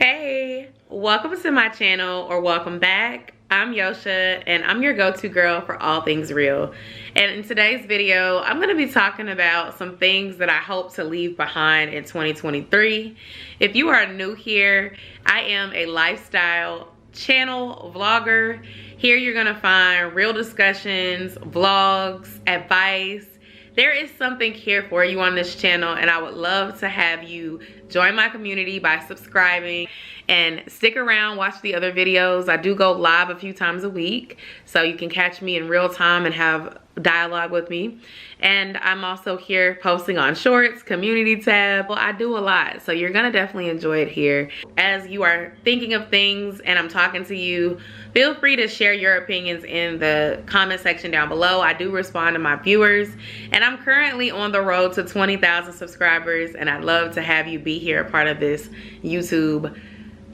Hey, welcome to my channel, or welcome back. I'm Joche and I'm your go-to girl for all things real. And in today's video, I'm going to be talking about some things that I hope to leave behind in 2023. If you are new here, I am a lifestyle channel vlogger. Here you're going to find real discussions, vlogs, advice. There is something here for you on this channel, and I would love to have you join my community by subscribing and stick around, watch the other videos. I do go live a few times a week, so you can catch me in real time and have dialogue with me. And I'm also here posting on shorts, community tab. Well, I do a lot, so you're gonna definitely enjoy it here. As you are thinking of things and I'm talking to you, feel free to share your opinions in the comment section down below. I do respond to my viewers, and I'm currently on the road to 20,000 subscribers, and I'd love to have you be here, a part of this YouTube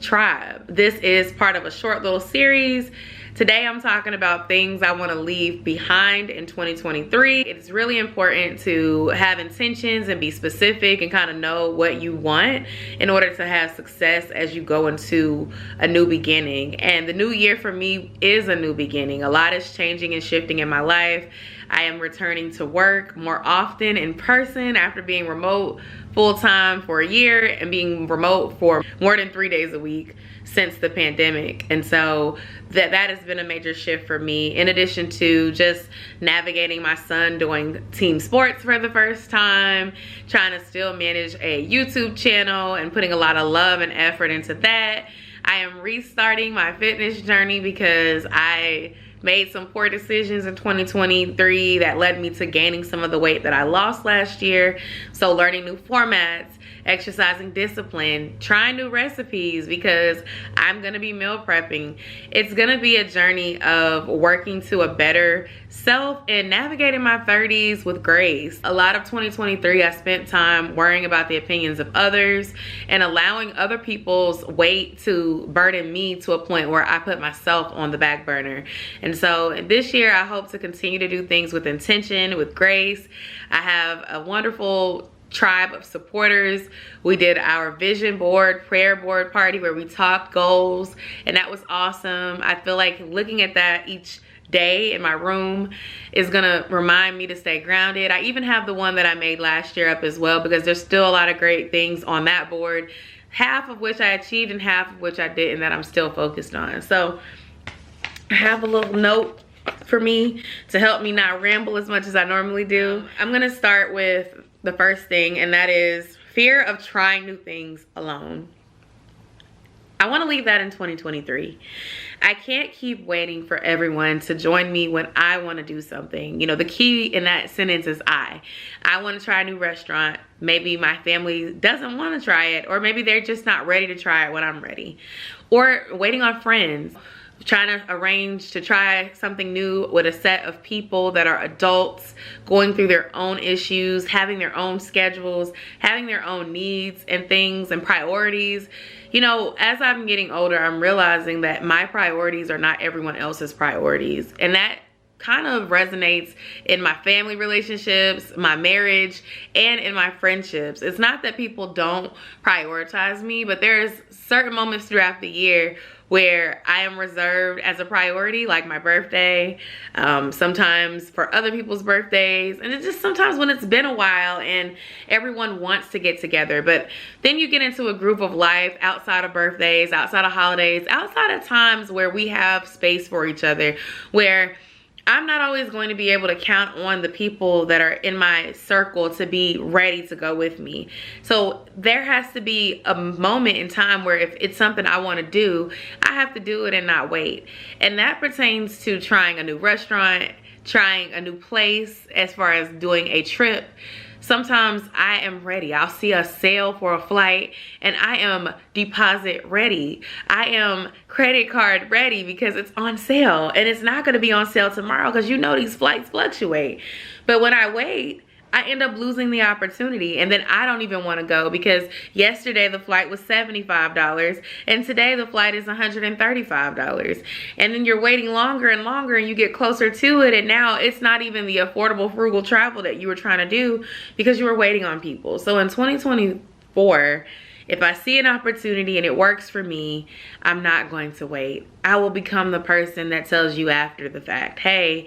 tribe. This is part of a short little series. Today I'm talking about things I want to leave behind in 2023. It's really important to have intentions and be specific and kind of know what you want in order to have success as you go into a new beginning. And the new year for me is a new beginning. A lot is changing and shifting in my life. I am returning to work more often in person after being remote full-time for a year and being remote for more than 3 days a week since the pandemic. And so that has been a major shift for me, in addition to just navigating my son doing team sports for the first time, trying to still manage a YouTube channel and putting a lot of love and effort into that. I am restarting my fitness journey because I made some poor decisions in 2023 that led me to gaining some of the weight that I lost last year. So learning new formats, exercising discipline, trying new recipes because I'm gonna be meal prepping. It's gonna be a journey of working to a better self and navigating my 30s with grace. A lot of 2023 I spent time worrying about the opinions of others and allowing other people's weight to burden me to a point where I put myself on the back burner. And so this year I hope to continue to do things with intention, with grace. I have a wonderful tribe of supporters. We did our vision board, prayer board party where we talked goals, and that was awesome. I feel like looking at that each day in my room is gonna remind me to stay grounded. I even have the one that I made last year up as well, because there's still a lot of great things on that board, half of which I achieved and half of which I didn't, that I'm still focused on. So I have a little note for me to help me not ramble as much as I normally do. I'm gonna start with the first thing, and that is fear of trying new things alone. I want to leave that in 2023. I can't keep waiting for everyone to join me when I want to do something. You know, the key in that sentence is I want to try a new restaurant. Maybe my family doesn't want to try it, or maybe they're just not ready to try it when I'm ready. Or waiting on friends, trying to arrange to try something new with a set of people that are adults, going through their own issues, having their own schedules, having their own needs and things and priorities. You know, as I'm getting older, I'm realizing that my priorities are not everyone else's priorities. And that kind of resonates in my family relationships, my marriage, and in my friendships. It's not that people don't prioritize me, but there's certain moments throughout the year where I am reserved as a priority, like my birthday, sometimes for other people's birthdays, and it's just sometimes when it's been a while and everyone wants to get together. But then you get into a group of life outside of birthdays, outside of holidays, outside of times where we have space for each other, where I'm not always going to be able to count on the people that are in my circle to be ready to go with me. So there has to be a moment in time where if it's something I want to do, I have to do it and not wait. And that pertains to trying a new restaurant, trying a new place, as far as doing a trip. Sometimes I am ready. I'll see a sale for a flight and I am deposit ready. I am credit card ready because it's on sale, and it's not going to be on sale tomorrow because you know these flights fluctuate. But when I wait, I end up losing the opportunity, and then I don't even want to go because yesterday the flight was $75 and today the flight is $135, and then you're waiting longer and longer and you get closer to it, and now it's not even the affordable frugal travel that you were trying to do because you were waiting on people. So in 2024, If I see an opportunity and it works for me, I'm not going to wait. I will become the person that tells you after the fact, hey,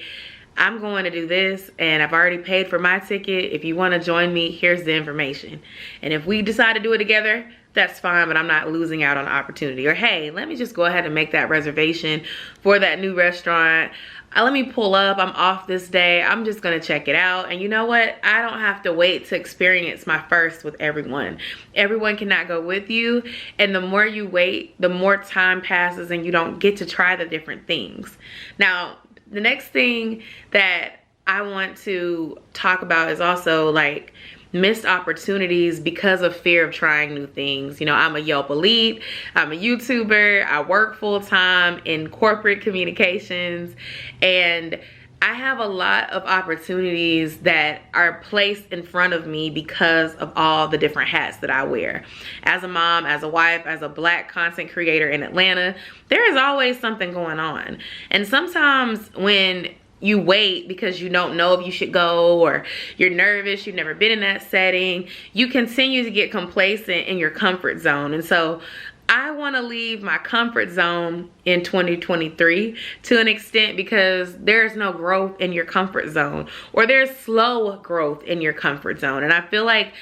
I'm going to do this and I've already paid for my ticket. If you want to join me, here's the information. And if we decide to do it together, that's fine, but I'm not losing out on the opportunity. Or hey, let me just go ahead and make that reservation for that new restaurant. Let me pull up, I'm off this day. I'm just gonna check it out. And you know what? I don't have to wait to experience my first with everyone. Everyone cannot go with you. And the more you wait, the more time passes and you don't get to try the different things. Now, the next thing that I want to talk about is also like missed opportunities because of fear of trying new things. You know, I'm a Yelp elite, I'm a YouTuber, I work full-time in corporate communications, and I have a lot of opportunities that are placed in front of me because of all the different hats that I wear. As a mom, as a wife, as a Black content creator in Atlanta, there is always something going on. And sometimes when you wait because you don't know if you should go, or you're nervous, you've never been in that setting, you continue to get complacent in your comfort zone. And so I want to leave my comfort zone in 2023 to an extent, because there's no growth in your comfort zone, or there's slow growth in your comfort zone. And I feel like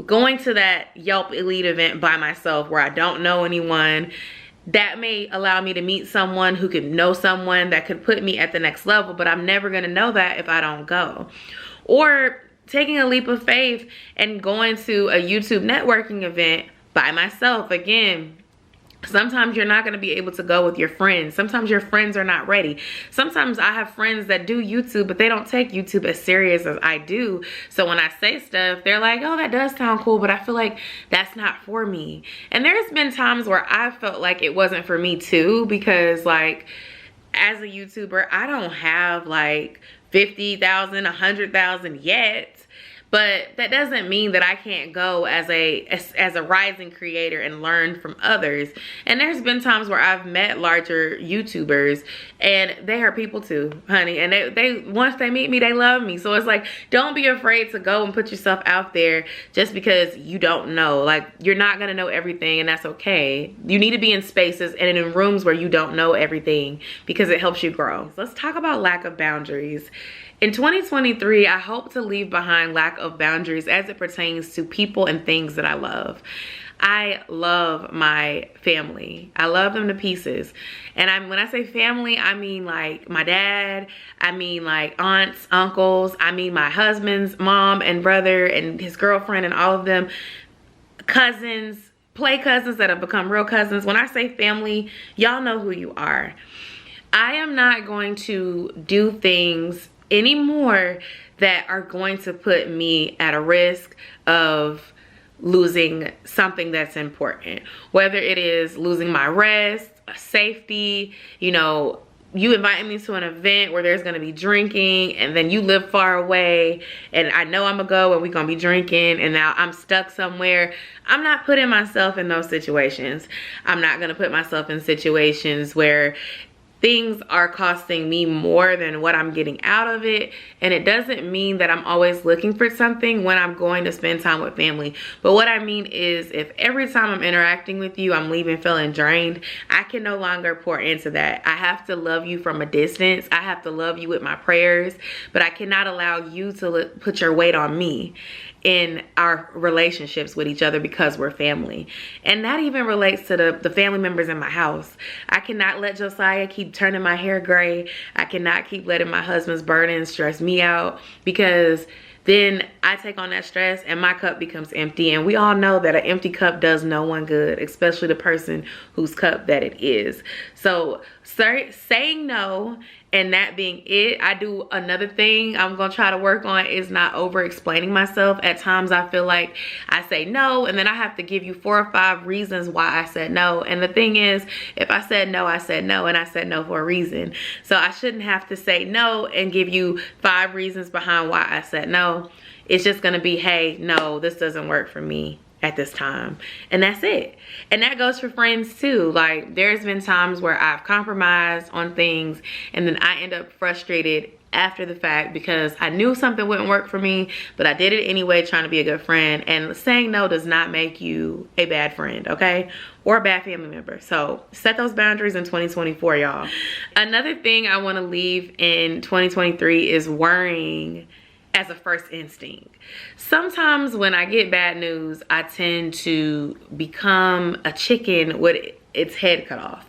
going to that Yelp Elite event by myself where I don't know anyone, that may allow me to meet someone who could know someone that could put me at the next level, but I'm never gonna know that if I don't go. Or taking a leap of faith and going to a YouTube networking event by myself. Again, sometimes you're not going to be able to go with your friends. Sometimes your friends are not ready. Sometimes I have friends that do YouTube, but they don't take YouTube as serious as I do. So when I say stuff, they're like, oh, that does sound cool, but I feel like that's not for me. And there's been times where I felt like it wasn't for me too, because like as a YouTuber, I don't have like 50,000, 100,000 yet. But that doesn't mean that I can't go as a rising creator and learn from others. And there's been times where I've met larger YouTubers, and they are people too, honey. And they once they meet me, they love me. So it's like, don't be afraid to go and put yourself out there just because you don't know. Like, you're not gonna know everything, and that's okay. You need to be in spaces and in rooms where you don't know everything, because it helps you grow. So let's talk about lack of boundaries. In 2023, I hope to leave behind lack of boundaries as it pertains to people and things that I love. I love my family. I love them to pieces. And when I say family, I mean like my dad, I mean like aunts, uncles, I mean my husband's mom and brother and his girlfriend and all of them, cousins, play cousins that have become real cousins. When I say family, y'all know who you are. I am not going to do things anymore that are going to put me at a risk of losing something that's important, whether it is losing my rest, safety. You know, you invite me to an event where there's going to be drinking, and then you live far away, and I know I'm gonna go and we're gonna be drinking, and now I'm stuck somewhere. I'm not putting myself in those situations. I'm not gonna put myself in situations where things are costing me more than what I'm getting out of it. And it doesn't mean that I'm always looking for something when I'm going to spend time with family. But what I mean is, if every time I'm interacting with you, I'm leaving feeling drained, I can no longer pour into that. I have to love you from a distance. I have to love you with my prayers, but I cannot allow you to put your weight on me in our relationships with each other, because we're family. And that even relates to the family members in my house. I cannot let Josiah keep turning my hair gray. I cannot keep letting my husband's burdens stress me out, because then I take on that stress and my cup becomes empty. And we all know that an empty cup does no one good, especially the person whose cup that it is. So saying no, and that being it. I do another thing I'm gonna try to work on is not over explaining myself. At times I feel like I say no, and then I have to give you 4 or 5 reasons why I said no. And the thing is, if I said no, I said no, and I said no for a reason. So I shouldn't have to say no and give you 5 reasons behind why I said no. It's just gonna be, hey, no, this doesn't work for me at this time, and that's it. And that goes for friends too. Like, there's been times where I've compromised on things, and then I end up frustrated after the fact because I knew something wouldn't work for me, but I did it anyway, trying to be a good friend. And saying no does not make you a bad friend, okay? Or a bad family member. So set those boundaries in 2024, y'all. Another thing I want to leave in 2023 is worrying as a first instinct. Sometimes when I get bad news, I tend to become a chicken with its head cut off.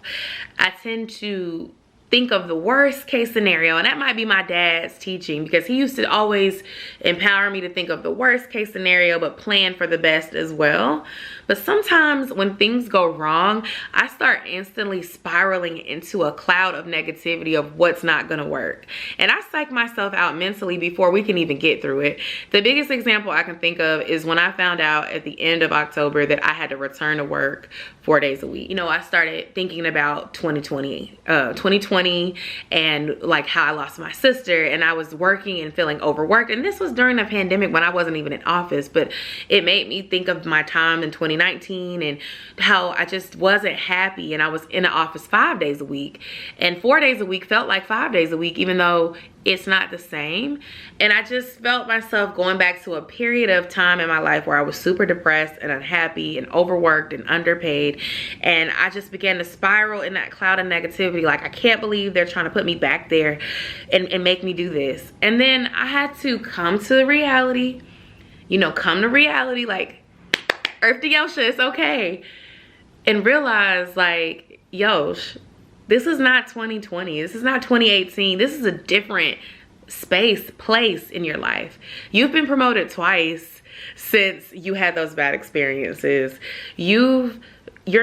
I tend to think of the worst case scenario, and that might be my dad's teaching, because he used to always empower me to think of the worst case scenario but plan for the best as well. But sometimes when things go wrong, I start instantly spiraling into a cloud of negativity of what's not gonna work, and I psych myself out mentally before we can even get through it. The biggest example I can think of is when I found out at the end of October that I had to return to work 4 days a week. You know, I started thinking about 2020 and like how I lost my sister, and I was working and feeling overworked. And this was during the pandemic when I wasn't even in office, but it made me think of my time in 2019 and how I just wasn't happy. And I was in the office 5 days a week, and 4 days a week felt like 5 days a week, even though it's not the same. And I just felt myself going back to a period of time in my life where I was super depressed and unhappy and overworked and underpaid. And I just began to spiral in that cloud of negativity. Like, I can't believe they're trying to put me back there and make me do this. And then I had to come to reality, you know, come to reality, like, earth to Joche, it's okay. And realize, like, Joche, this is not 2020. This is not 2018. This is a different place in your life. You've been promoted twice since you had those bad experiences. You're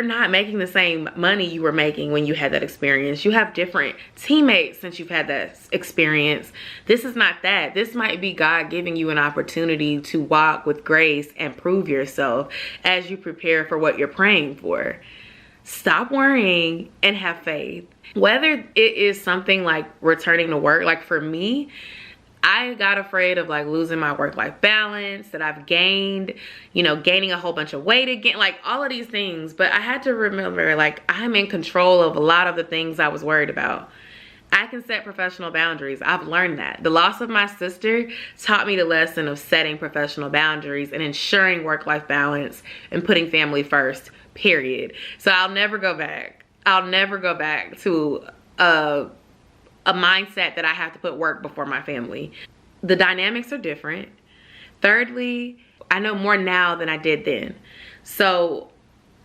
not making the same money you were making when you had that experience. You have different teammates since you've had that experience. This is not that. This might be God giving you an opportunity to walk with grace and prove yourself as you prepare for what you're praying for. Stop worrying and have faith. Whether it is something like returning to work, like for me, I got afraid of like losing my work-life balance that I've gained, you know, gaining a whole bunch of weight again, like all of these things. But I had to remember, like, I'm in control of a lot of the things I was worried about. I can set professional boundaries. I've learned that. The loss of my sister taught me the lesson of setting professional boundaries and ensuring work-life balance and putting family first, period. So I'll never go back. I'll never go back to a mindset that I have to put work before my family. The dynamics are different. Thirdly, I know more now than I did then. So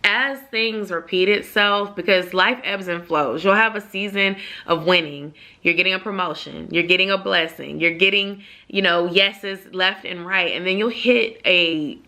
as things repeat itself, because life ebbs and flows, you'll have a season of winning. You're getting a promotion. You're getting a blessing. You're getting, you know, yeses left and right. And then you'll hit a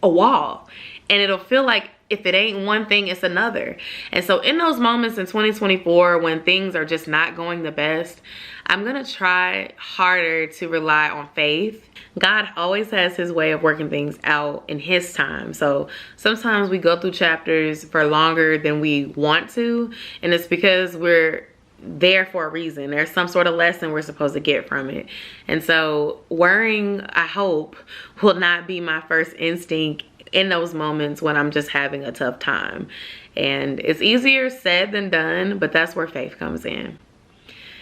wall. And it'll feel like if it ain't one thing, it's another. And so in those moments in 2024 when things are just not going the best, I'm gonna try harder to rely on faith. God always has his way of working things out in his time. So sometimes we go through chapters for longer than we want to, and it's because we're there for a reason. There's some sort of lesson we're supposed to get from it. And so worrying, I hope, will not be my first instinct in those moments when I'm just having a tough time. And it's easier said than done, but that's where faith comes in.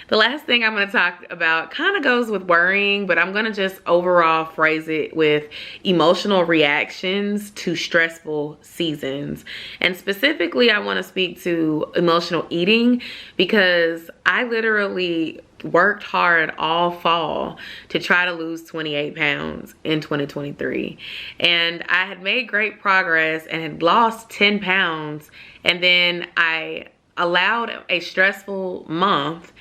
The last thing I'm going to talk about kind of goes with worrying, but I'm going to just overall phrase it with emotional reactions to stressful seasons. And specifically, I want to speak to emotional eating, because I literally worked hard all fall to try to lose 28 pounds in 2023. And I had made great progress and had lost 10 pounds. And then I allowed a stressful month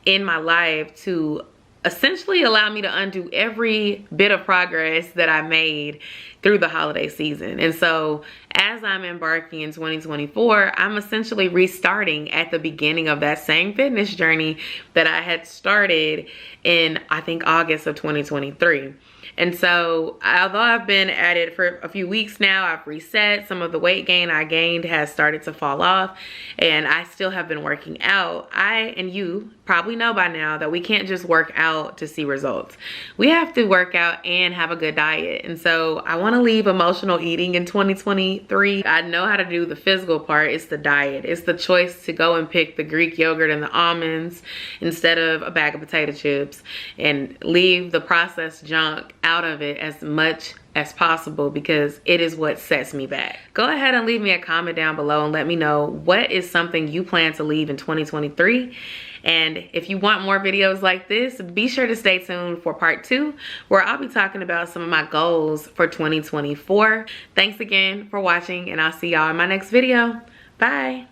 in my life to essentially allow me to undo every bit of progress that I made through the holiday season. And so as I'm embarking in 2024, I'm essentially restarting at the beginning of that same fitness journey that I had started in, I think, August of 2023. And so although I've been at it for a few weeks now, I've reset. Some of the weight gain I gained has started to fall off, and I still have been working out. I and you probably know by now that we can't just work out to see results. We have to work out and have a good diet. And so I want to leave emotional eating in 2023. I know how to do the physical part. It's the diet. It's the choice to go and pick the Greek yogurt and the almonds instead of a bag of potato chips, and leave the processed junk out of it as much as possible, because it is what sets me back. Go ahead and leave me a comment down below and let me know what is something you plan to leave in 2023. And if you want more videos like this, be sure to stay tuned for part 2, where I'll be talking about some of my goals for 2024. Thanks again for watching, and I'll see y'all in my next video. Bye.